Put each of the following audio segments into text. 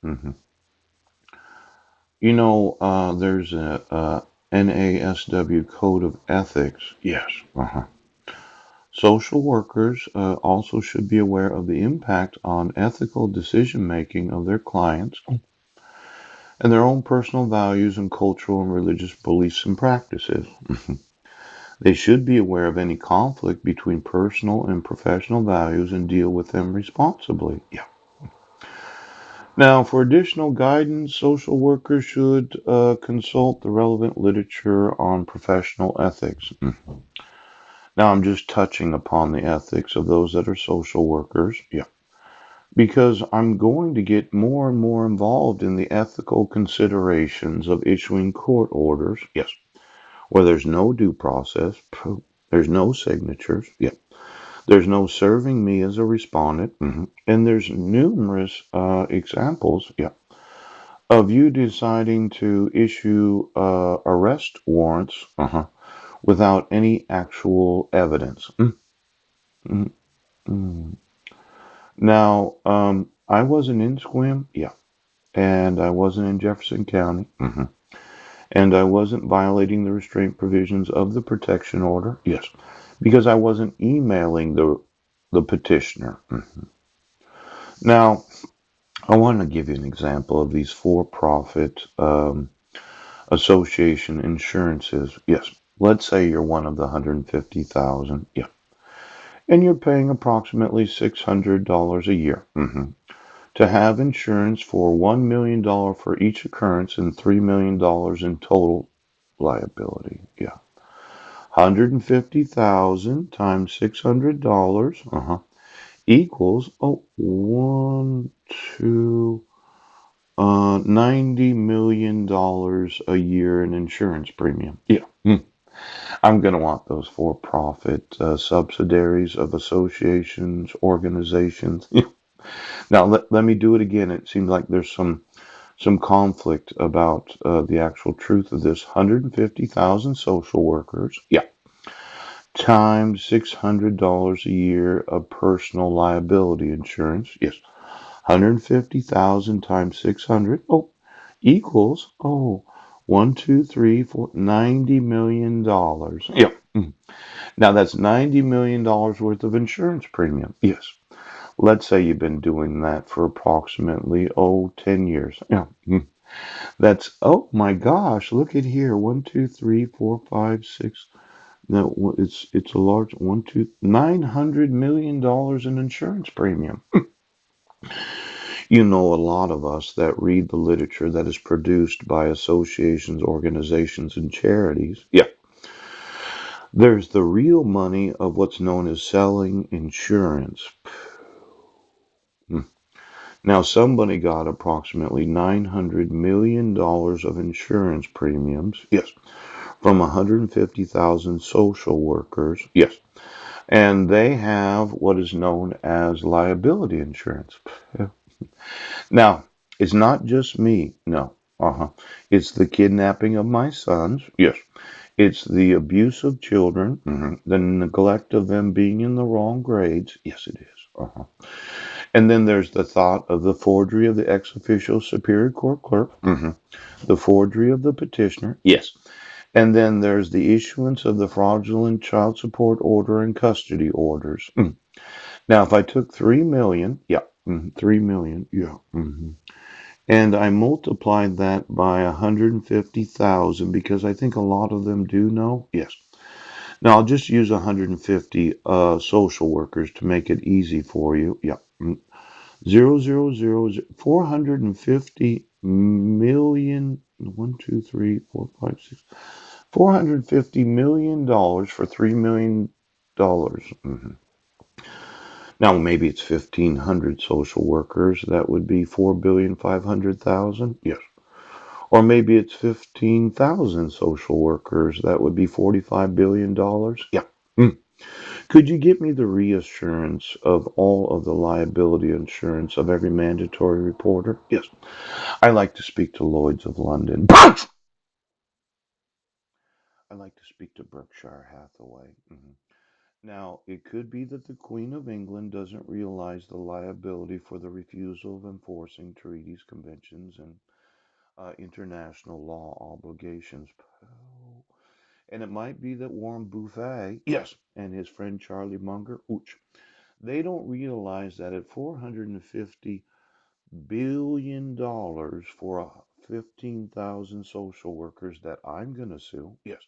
hmm there's a NASW Code of Ethics. Yes. Social workers also should be aware of the impact on ethical decision making of their clients and their own personal values and cultural and religious beliefs and practices. They should be aware of any conflict between personal and professional values and deal with them responsibly. Yeah. Now, for additional guidance, social workers should consult the relevant literature on professional ethics. Now, I'm just touching upon the ethics of those that are social workers. Yeah. Because I'm going to get more and more involved in the ethical considerations of issuing court orders. Yes. Where there's no due process, there's no signatures. Yeah. There's no serving me as a respondent. And there's numerous examples. Yeah. Of you deciding to issue arrest warrants without any actual evidence. Mm, mm. Now, I wasn't in Sequim, yeah, and I wasn't in Jefferson County, and I wasn't violating the restraint provisions of the protection order, yes, because I wasn't emailing the petitioner. Now, I want to give you an example of these for-profit association insurances. Yes, let's say you're one of the 150,000. Yeah, and you're paying approximately $600 a year to have insurance for $1 million for each occurrence and $3 million in total liability. Yeah, 150,000 times $600 equals one, two, $90 million a year in insurance premium. Yeah. I'm going to want those for-profit subsidiaries of associations, organizations. Now, let me do it again. It seems like there's some conflict about the actual truth of this. 150,000 social workers, yeah, times $600 a year of personal liability insurance, yes. 150,000 times 600, equals, one, two, three, four, $90 million. Yeah. Now that's $90 million worth of insurance premium. Yes. Let's say you've been doing that for approximately, 10 years. Yeah. That's, oh my gosh, look at here. One, two, three, four, five, six. No, it's a large one, two, $900 million in insurance premium. A lot of us that read the literature that is produced by associations, organizations, and charities. Yeah. There's the real money of what's known as selling insurance. Hmm. Now, somebody got approximately $900 million of insurance premiums. Yes. From 150,000 social workers. Yes. And they have what is known as liability insurance. Yeah. Now, it's not just me. No. It's the kidnapping of my sons. Yes. It's the abuse of children, the neglect of them being in the wrong grades. Yes, it is. And then there's the thought of the forgery of the ex officio superior court clerk, the forgery of the petitioner. Yes. And then there's the issuance of the fraudulent child support order and custody orders. Now, if I took 3 million, yeah, 3 million, yeah, and I multiplied that by 150,000 because I think a lot of them do know. Yes. Now I'll just use 150 social workers to make it easy for you. Yeah. 450 million. 1, 2, 3, 4, 5, 6. $450 million for $3 million. Now maybe it's 1,500 social workers. That would be 4,500,000. Yes. Or maybe it's 15,000 social workers. That would be $45 billion. Yeah. Could you get me the reassurance of all of the liability insurance of every mandatory reporter? Yes. I like to speak to Lloyd's of London. I like to speak to Berkshire Hathaway. Now, it could be that the Queen of England doesn't realize the liability for the refusal of enforcing treaties, conventions, and international law obligations. And it might be that Warren Buffett, yes, and his friend Charlie Munger, ooch, they don't realize that at $450 billion for 15,000 social workers that I'm going to sue, yes,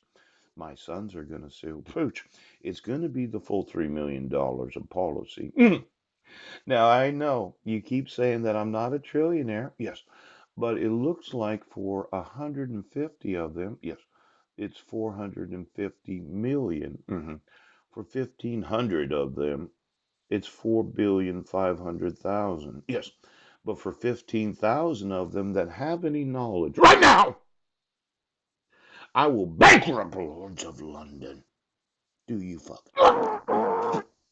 my sons are going to sue, pooch, it's going to be the full $3 million of policy. Now, I know you keep saying that I'm not a trillionaire, yes, but it looks like for 150 of them, yes, it's 450 million. For 1,500 of them, it's 4,500,000,000. Yes, but for 15,000 of them that have any knowledge right now, I will bankrupt Lords of London. Do you fuck?